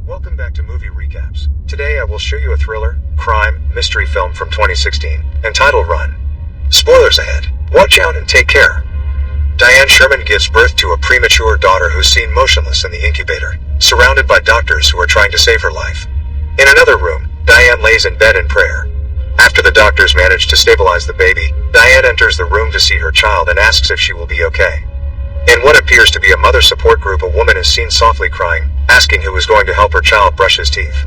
Welcome back to Movie Recaps. Today I will show you a thriller, crime, mystery film from 2016, entitled Run. Spoilers ahead. Watch out and take care. Diane Sherman gives birth to a premature daughter who's seen motionless in the incubator, surrounded by doctors who are trying to save her life. In another room, Diane lays in bed in prayer. After the doctors manage to stabilize the baby, Diane enters the room to see her child and asks if she will be okay. In what appears to be a mother support group, a woman is seen softly crying, asking who is going to help her child brush his teeth.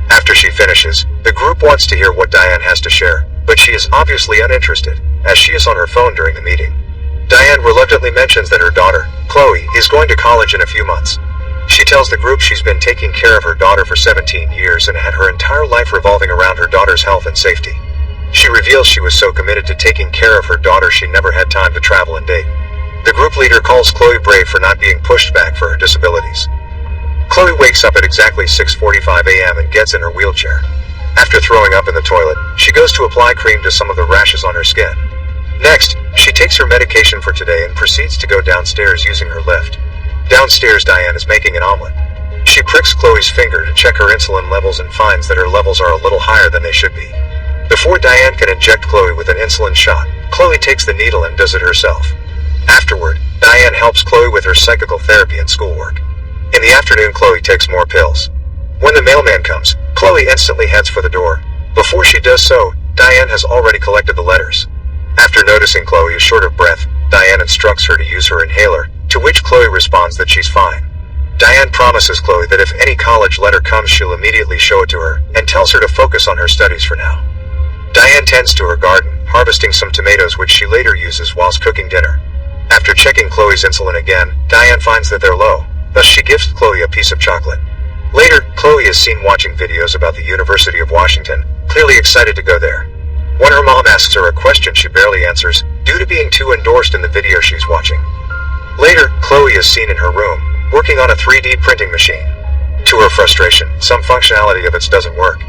After she finishes, the group wants to hear what Diane has to share, but she is obviously uninterested, as she is on her phone during the meeting. Diane reluctantly mentions that her daughter, Chloe, is going to college in a few months. She tells the group she's been taking care of her daughter for 17 years and had her entire life revolving around her daughter's health and safety. She reveals she was so committed to taking care of her daughter she never had time to travel and date. The group leader calls Chloe brave for not being pushed back for her disabilities. Chloe wakes up at exactly 6:45 a.m. and gets in her wheelchair. After throwing up in the toilet, she goes to apply cream to some of the rashes on her skin. Next, she takes her medication for today and proceeds to go downstairs using her lift. Downstairs, Diane is making an omelet. She pricks Chloe's finger to check her insulin levels and finds that her levels are a little higher than they should be. Before Diane can inject Chloe with an insulin shot, Chloe takes the needle and does it herself. Afterward, Diane helps Chloe with her psychical therapy and schoolwork. In the afternoon, Chloe takes more pills. When the mailman comes, Chloe instantly heads for the door. Before she does so, Diane has already collected the letters. After noticing Chloe is short of breath, Diane instructs her to use her inhaler, to which Chloe responds that she's fine. Diane promises Chloe that if any college letter comes, she'll immediately show it to her, and tells her to focus on her studies for now. Diane tends to her garden, harvesting some tomatoes which she later uses whilst cooking dinner. After checking Chloe's insulin again, Diane finds that they're low, thus she gives Chloe a piece of chocolate. Later, Chloe is seen watching videos about the University of Washington, clearly excited to go there. When her mom asks her a question, she barely answers, due to being too engrossed in the video she's watching. Later, Chloe is seen in her room, working on a 3D printing machine. To her frustration, some functionality of it doesn't work.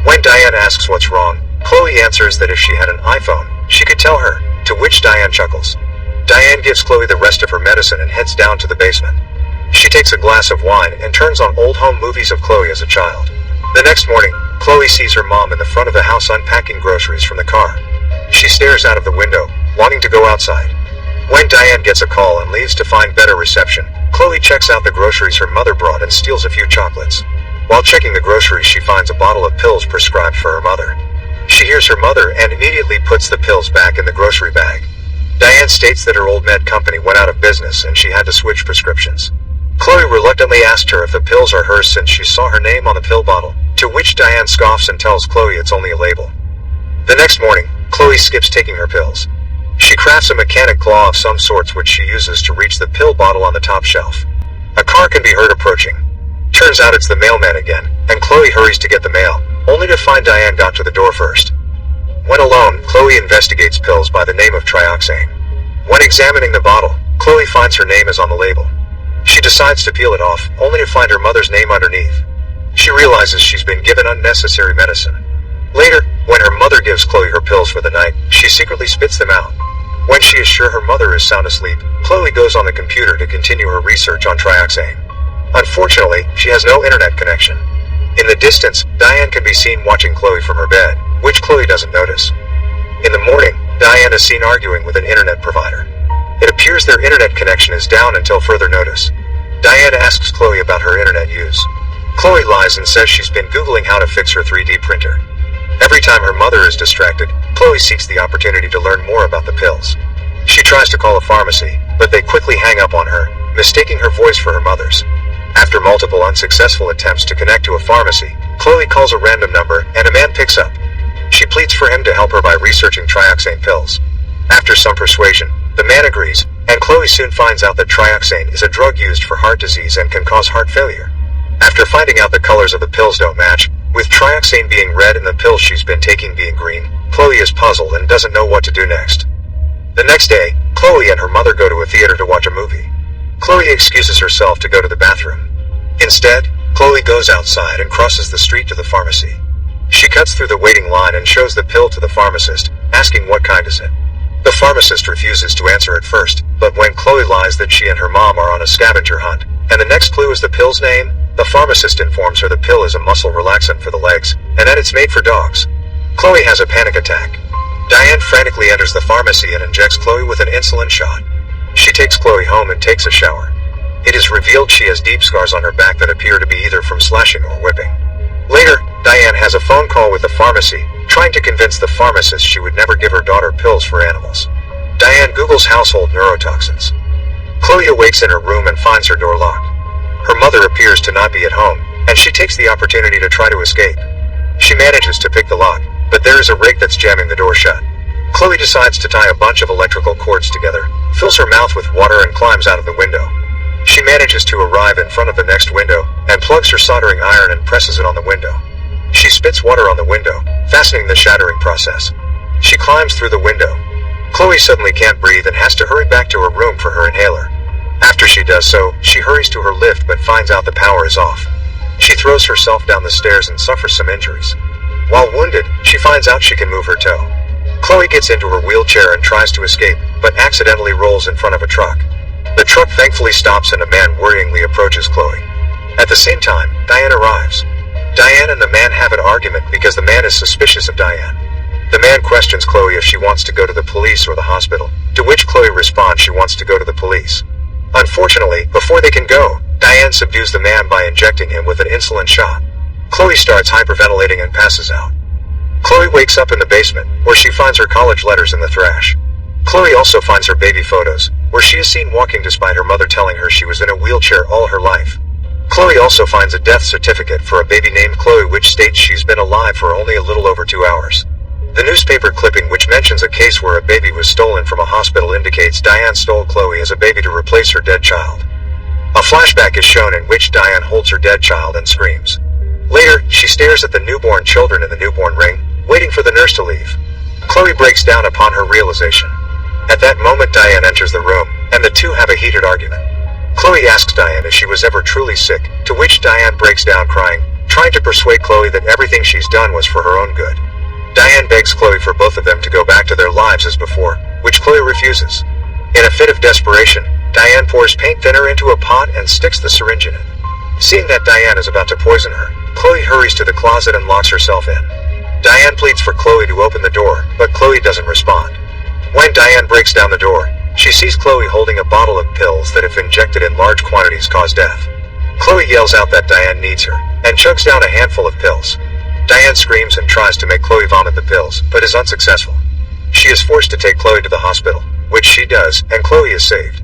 When Diane asks what's wrong, Chloe answers that if she had an iPhone, she could tell her, to which Diane chuckles. Diane gives Chloe the rest of her medicine and heads down to the basement. She takes a glass of wine and turns on old home movies of Chloe as a child. The next morning, Chloe sees her mom in the front of the house unpacking groceries from the car. She stares out of the window, wanting to go outside. When Diane gets a call and leaves to find better reception, Chloe checks out the groceries her mother brought and steals a few chocolates. While checking the groceries, she finds a bottle of pills prescribed for her mother. She hears her mother and immediately puts the pills back in the grocery bag. Diane states that her old med company went out of business and she had to switch prescriptions. Chloe reluctantly asked her if the pills are hers since she saw her name on the pill bottle, to which Diane scoffs and tells Chloe it's only a label. The next morning, Chloe skips taking her pills. She crafts a mechanic claw of some sorts which she uses to reach the pill bottle on the top shelf. A car can be heard approaching. Turns out it's the mailman again, and Chloe hurries to get the mail, only to find Diane got to the door first. When alone, Chloe investigates pills by the name of trioxane. When examining the bottle, Chloe finds her name is on the label. She decides to peel it off, only to find her mother's name underneath. She realizes she's been given unnecessary medicine. Later, when her mother gives Chloe her pills for the night, she secretly spits them out. When she is sure her mother is sound asleep, Chloe goes on the computer to continue her research on trioxane. Unfortunately, she has no internet connection. In the distance, Diane can be seen watching Chloe from her bed, which Chloe doesn't notice. In the morning, Diane is seen arguing with an internet provider. It appears their internet connection is down until further notice. Diane asks Chloe about her internet use. Chloe lies and says she's been Googling how to fix her 3D printer. Every time her mother is distracted, Chloe seeks the opportunity to learn more about the pills. She tries to call a pharmacy, but they quickly hang up on her, mistaking her voice for her mother's. After multiple unsuccessful attempts to connect to a pharmacy, Chloe calls a random number, and a man picks up. She pleads for him to help her by researching trioxane pills. After some persuasion, the man agrees, and Chloe soon finds out that trioxane is a drug used for heart disease and can cause heart failure. After finding out the colors of the pills don't match, with trioxane being red and the pills she's been taking being green, Chloe is puzzled and doesn't know what to do next. The next day, Chloe and her mother go to a theater to watch a movie. Chloe excuses herself to go to the bathroom. Instead, Chloe goes outside and crosses the street to the pharmacy. She cuts through the waiting line and shows the pill to the pharmacist, asking what kind is it. The pharmacist refuses to answer at first, but when Chloe lies that she and her mom are on a scavenger hunt, and the next clue is the pill's name, The pharmacist informs her the pill is a muscle relaxant for the legs, and that it's made for dogs. Chloe has a panic attack. Diane frantically enters the pharmacy and injects Chloe with an insulin shot. She takes Chloe home and takes a shower. It is revealed she has deep scars on her back that appear to be either from slashing or whipping. Later, Diane has a phone call with the pharmacy, trying to convince the pharmacist she would never give her daughter pills for animals. Diane Googles household neurotoxins. Chloe awakes in her room and finds her door locked. Her mother appears to not be at home, and she takes the opportunity to try to escape. She manages to pick the lock, but there is a rig that's jamming the door shut. Chloe decides to tie a bunch of electrical cords together, fills her mouth with water and climbs out of the window. She manages to arrive in front of the next window, and plugs her soldering iron and presses it on the window. She spits water on the window, fastening the shattering process. She climbs through the window. Chloe suddenly can't breathe and has to hurry back to her room for her inhaler. After she does so, she hurries to her lift but finds out the power is off. She throws herself down the stairs and suffers some injuries. While wounded, she finds out she can move her toe. Chloe gets into her wheelchair and tries to escape, but accidentally rolls in front of a truck. The truck thankfully stops and a man worryingly approaches Chloe. At the same time, Diane arrives. Diane and the man have an argument because the man is suspicious of Diane. The man questions Chloe if she wants to go to the police or the hospital, to which Chloe responds she wants to go to the police. Unfortunately, before they can go, Diane subdues the man by injecting him with an insulin shot. Chloe starts hyperventilating and passes out. Chloe wakes up in the basement, where she finds her college letters in the trash. Chloe also finds her baby photos, where she is seen walking despite her mother telling her she was in a wheelchair all her life. Chloe also finds a death certificate for a baby named Chloe which states she's been alive for only a little over 2 hours. The newspaper clipping which mentions a case where a baby was stolen from a hospital indicates Diane stole Chloe as a baby to replace her dead child. A flashback is shown in which Diane holds her dead child and screams. Later, she stares at the newborn children in the newborn ring, waiting for the nurse to leave. Chloe breaks down upon her realization. At that moment Diane enters the room, and the two have a heated argument. Chloe asks Diane if she was ever truly sick, to which Diane breaks down crying, trying to persuade Chloe that everything she's done was for her own good. Diane begs Chloe for both of them to go back to their lives as before, which Chloe refuses. In a fit of desperation, Diane pours paint thinner into a pot and sticks the syringe in it. Seeing that Diane is about to poison her, Chloe hurries to the closet and locks herself in. Diane pleads for Chloe to open the door, but Chloe doesn't respond. When Diane breaks down the door, she sees Chloe holding a bottle of pills that if injected in large quantities cause death. Chloe yells out that Diane needs her, and chugs down a handful of pills. Diane screams and tries to make Chloe vomit the pills, but is unsuccessful. She is forced to take Chloe to the hospital, which she does, and Chloe is saved.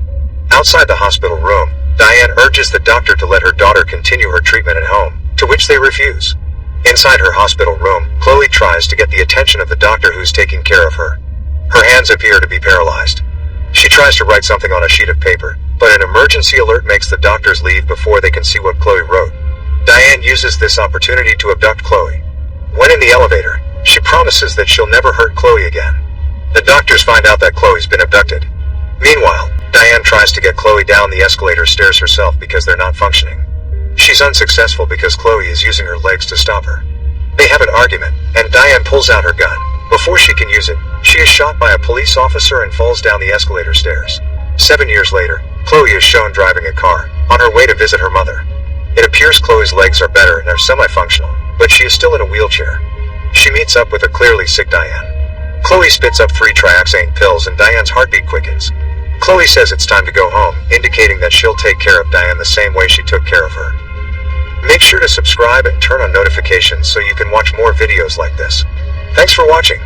Outside the hospital room, Diane urges the doctor to let her daughter continue her treatment at home, to which they refuse. Inside her hospital room, Chloe tries to get the attention of the doctor who's taking care of her. Her hands appear to be paralyzed. She tries to write something on a sheet of paper, but an emergency alert makes the doctors leave before they can see what Chloe wrote. Diane uses this opportunity to abduct Chloe. When in the elevator, she promises that she'll never hurt Chloe again. The doctors find out that Chloe's been abducted. Meanwhile, Diane tries to get Chloe down the escalator stairs herself because they're not functioning. She's unsuccessful because Chloe is using her legs to stop her. They have an argument, and Diane pulls out her gun. Before she can use it, she is shot by a police officer and falls down the escalator stairs. 7 years later, Chloe is shown driving a car, on her way to visit her mother. It appears Chloe's legs are better and are semi-functional, but she is still in a wheelchair. She meets up with a clearly sick Diane. Chloe spits up 3 Triaxane pills and Diane's heartbeat quickens. Chloe says it's time to go home, indicating that she'll take care of Diane the same way she took care of her. Make sure to subscribe and turn on notifications so you can watch more videos like this. Thanks for watching.